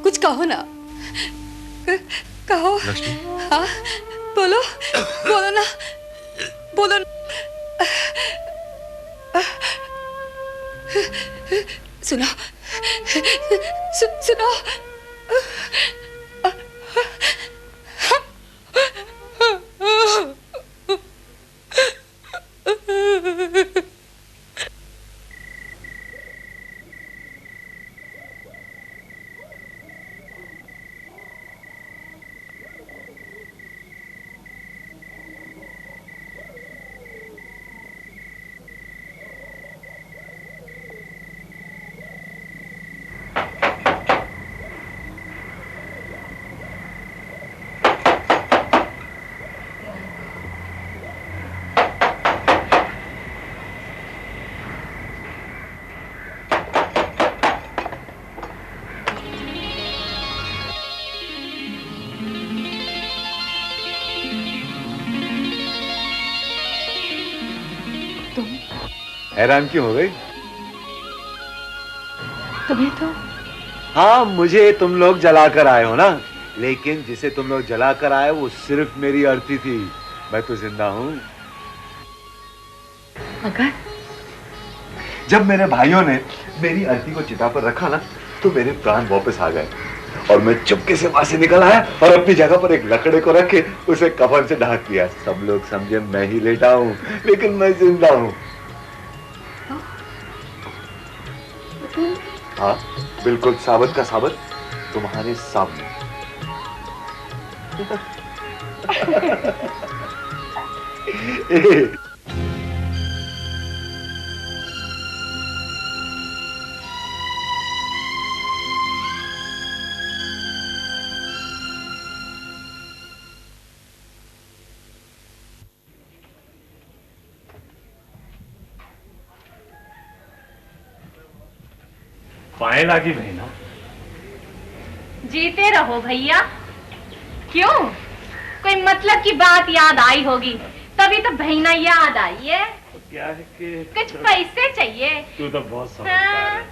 [SPEAKER 4] कुछ कहो ना, कहो। हाँ, बोलो, बोलो ना, बोलो ना। सुनो, सुनो।
[SPEAKER 15] हैरान क्यों हो गई?
[SPEAKER 4] तुम्हें तो
[SPEAKER 15] हाँ, मुझे तुम लोग जलाकर आए हो ना, लेकिन जिसे तुम लोग जलाकर आए वो सिर्फ मेरी अर्थी थी। मैं तो जिंदा हूँ।
[SPEAKER 4] मगर
[SPEAKER 15] जब मेरे भाइयों ने मेरी अर्थी को चिता पर रखा ना, तो मेरे प्राण वापस आ गए। और मैं चुपके से वहां से निकल आया और अपनी जगह पर एक लकड़े को रख के उसे कफन से ढक दिया। सब लोग समझे मैं ही लेटा हूँ, लेकिन मैं जिंदा हूँ। हाँ, बिल्कुल साबित का साबित तुम्हारे सामने।
[SPEAKER 3] पाए लागी बहना।
[SPEAKER 2] जीते रहो भैया। क्यों, कोई मतलब की बात याद आई होगी तभी तो बहना याद आई है।
[SPEAKER 3] तो क्या है कि
[SPEAKER 2] कुछ पैसे चाहिए।
[SPEAKER 3] तू तो बहुत समझदार है।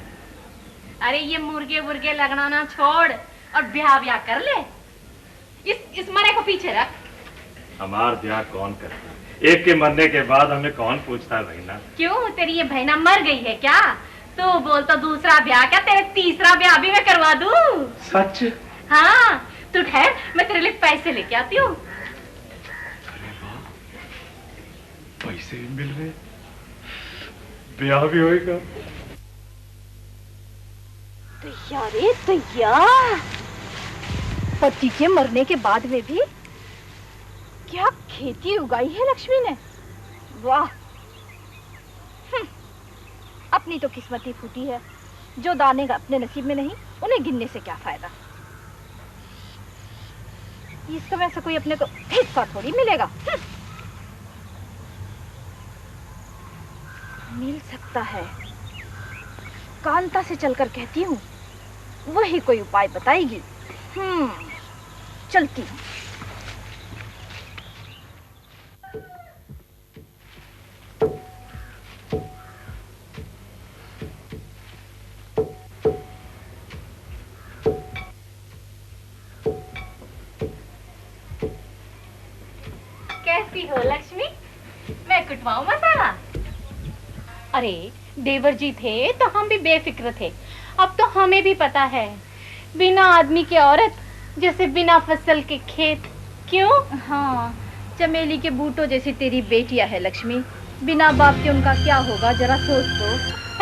[SPEAKER 2] अरे ये मुर्गे वुर्गे लगना छोड़ और ब्याह कर ले। इस मरे को पीछे रख।
[SPEAKER 3] हमार ब्याह कौन करता? एक के मरने के बाद हमें कौन पूछता है बहना?
[SPEAKER 2] क्यों, तेरी ये बहना मर गई है क्या? तू बोल तो दूसरा ब्याह क्या, तेरे तीसरा ब्याह भी मैं करवा दूं।
[SPEAKER 3] सच?
[SPEAKER 2] हाँ, तू ठहर, मैं तेरे लिए पैसे लेके आती हूँ।
[SPEAKER 3] पैसे भी मिल रहे, ब्याह भी होएगा।
[SPEAKER 11] तैयार पति के मरने के बाद में भी क्या खेती उगाई है लक्ष्मी ने। वाह, अपनी तो किस्मत ही फूटी है। जो दाने अपने नसीब में नहीं, उन्हें गिनने से क्या फायदा। इसका वैसा कोई अपने को हिस्सा थोड़ी मिलेगा। मिल सकता है, कांता से चलकर कहती हूँ, वही कोई उपाय बताएगी। चलती हूँ।
[SPEAKER 2] कैसी हो लक्ष्मी? मैं कुटवाऊं मसाला? अरे देवर जी थे तो हम भी बेफिक्र थे। अब तो हमें भी पता है, बिना आदमी के औरत जैसे बिना फसल के खेत। क्यों?
[SPEAKER 11] हाँ, चमेली के बूटों जैसी तेरी बेटियां है लक्ष्मी। बिना बाप के उनका क्या होगा, जरा सोच तो।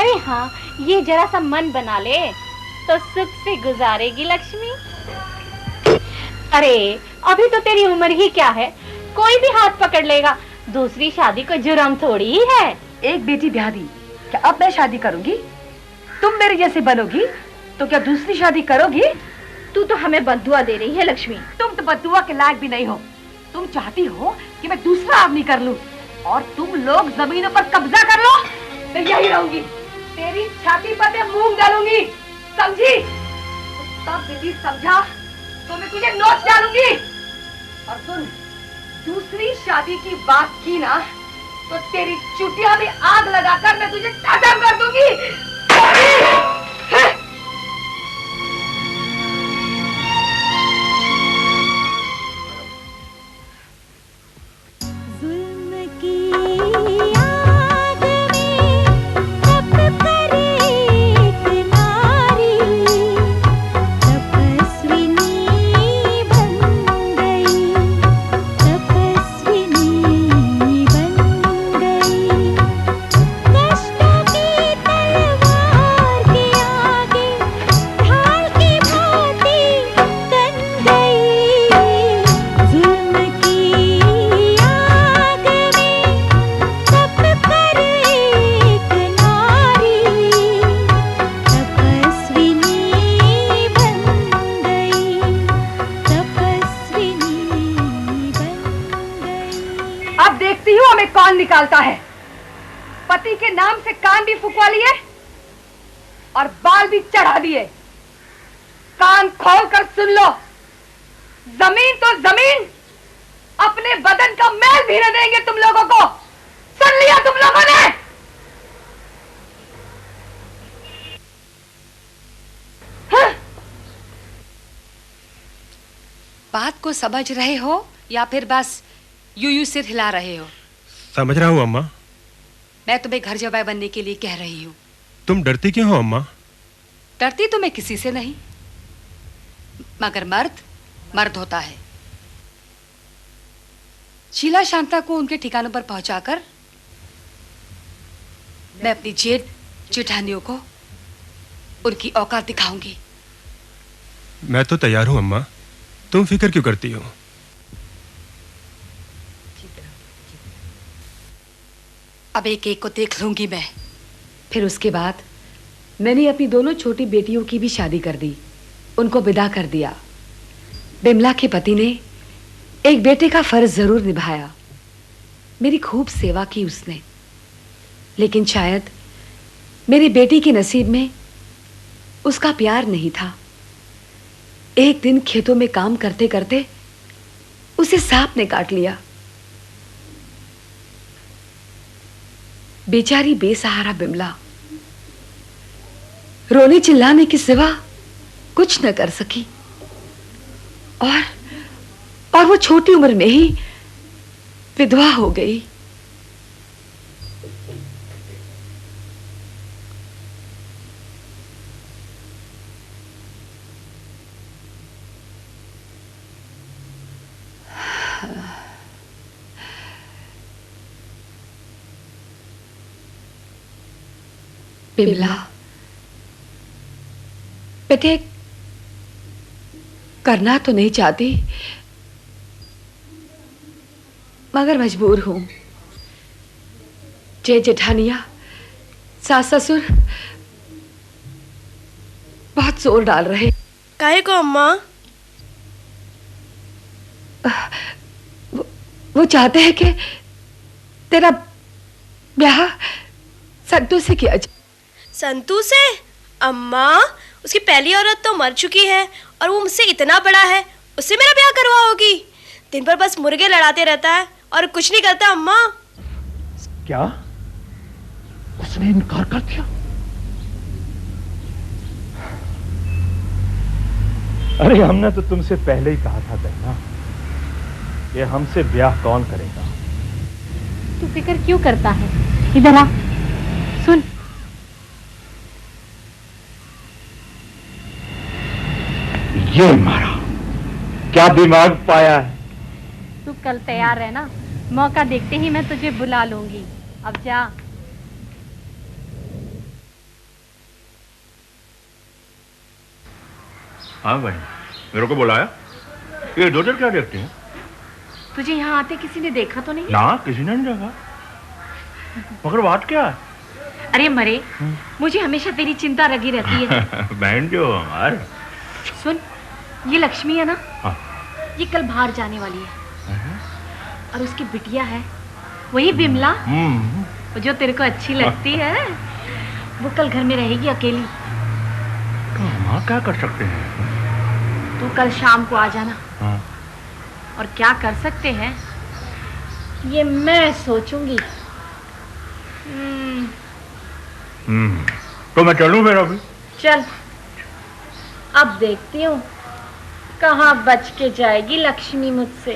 [SPEAKER 2] अरे हाँ, ये जरा सा मन बना ले तो सुख से गुजारेगी लक्ष्मी। अरे अभी तो तेरी उम्र ही क्या है, कोई भी हाथ पकड़ लेगा। दूसरी शादी को जुर्म थोड़ी ही है।
[SPEAKER 4] एक बेटी ब्याह दी, क्या अब मैं शादी करूंगी? तुम मेरी जैसे बनोगी तो क्या दूसरी शादी करोगी?
[SPEAKER 11] तू तो हमें बद्दुआ दे रही है लक्ष्मी।
[SPEAKER 4] तुम तो बद्दुआ के लायक भी नहीं हो। तुम चाहती हो कि मैं दूसरा आदमी कर लूं और तुम लोग जमीनों पर कब्जा कर लो। तो यही रहूंगी, तेरी छाती पर मैं मूंग डालूंगी, समझी? तब यदि समझा तो मैं तुझे नोच डालूंगी। और सुन, दूसरी शादी की बात की ना तो तेरी चुटिया में आग लगाकर मैं तुझे खत्म कर दूंगी।
[SPEAKER 17] जुल्म की आग में तप करे एक नारी, तपस्विनी बन गई, तपस्विनी बन गई। कष्टों की तलवार के आगे ढाल की भांति तन गई। जुल्म की आग में तप करे एक नारी, तपस्विनी बन गई, तपस्विनी बन गई।
[SPEAKER 4] अब देखती हूँ हमें कौन निकालता है। पति के नाम से कान भी फुकवा लिए और बाल भी चढ़ा दिए। कान खोल कर सुन लो, जमीन तो जमीन, अपने बदन का मैल भी न देंगे तुम लोगों को। सुन लिया तुम लोगों ने? हाँ?
[SPEAKER 18] बात को समझ रहे हो या फिर बस यूं सिर हिला रहे हो?
[SPEAKER 19] समझ रहा हूँ अम्मा।
[SPEAKER 18] मैं तुम्हें घर जवाई बनने के लिए कह रही हूँ।
[SPEAKER 19] तुम डरती क्यों हो अम्मा?
[SPEAKER 18] डरती तो मैं किसी से नहीं, मगर मर्द मर्द होता है। शीला शांता को उनके ठिकानों पर पहुंचाकर मैं अपनी जेठ जेठानियों को उनकी औकात दिखाऊंगी।
[SPEAKER 19] मैं तो तैयार हूं अम्मा, तुम फिक्र क्यों करती हो?
[SPEAKER 18] अब एक एक को देख लूंगी मैं। फिर उसके बाद मैंने अपनी दोनों छोटी बेटियों की भी शादी कर दी, उनको विदा कर दिया। बिमला के पति ने एक बेटे का फर्ज जरूर निभाया, मेरी खूब सेवा की उसने, लेकिन शायद मेरी बेटी के नसीब में उसका प्यार नहीं था। एक दिन खेतों में काम करते करते उसे सांप ने काट लिया। बेचारी बेसहारा बिमला रोने चिल्लाने के सिवा कुछ न कर सकी और वो छोटी उम्र में ही विधवा हो गई। बिमला बेटे, करना तो नहीं चाहती मगर मजबूर हूं। जेठ जेठानिया सास ससुर बहुत जोर डाल रहे।
[SPEAKER 13] काहे को अम्मा?
[SPEAKER 18] वो चाहते हैं कि तेरा ब्याह संतू से किया जाए।
[SPEAKER 13] संतू से? अम्मा, उसकी पहली औरत तो मर चुकी है और वो मुझसे इतना बड़ा है, उससे मेरा ब्याह करवाओगी? दिन भर बस मुर्गे लड़ाते रहता है और कुछ नहीं करता। अम्मा
[SPEAKER 19] क्या? उसने इनकार कर दिया? अरे हमने तो तुमसे पहले ही कहा था बहना, ये हमसे ब्याह कौन करेगा।
[SPEAKER 2] तू फिक्र क्यों करता है? इधर आ, सुन।
[SPEAKER 15] ये मारा, क्या दिमाग पाया है?
[SPEAKER 2] तू कल तैयार रहना, मौका देखते ही मैं तुझे बुला लूंगी। अब जा।
[SPEAKER 15] हाँ भाई, मेरे को बुलाया? ये डॉक्टर क्या देखते हैं?
[SPEAKER 2] तुझे यहाँ आते किसी ने देखा तो नहीं?
[SPEAKER 15] ना, किसी ने नहीं देखा। मगर बात क्या है?
[SPEAKER 2] अरे मरे, मुझे हमेशा तेरी चिंता लगी रहती है।
[SPEAKER 15] बहन जो हमारे।
[SPEAKER 2] सुन, ये लक्ष्मी है ना?
[SPEAKER 15] हाँ।
[SPEAKER 2] ये कल बाहर जाने वाली है और उसकी बिटिया है वही बिमला, जो तेरे को अच्छी लगती है, वो कल घर में रहेगी अकेली।
[SPEAKER 15] तो हम क्या कर सकते हैं?
[SPEAKER 2] तू कल शाम को आ जाना।
[SPEAKER 15] हाँ।
[SPEAKER 2] और क्या कर सकते हैं ये मैं सोचूंगी।
[SPEAKER 15] तो मैं चलूं फिर अभी?
[SPEAKER 2] चल, अब देखती हूँ कहाँ बच के जाएगी लक्ष्मी मुझसे।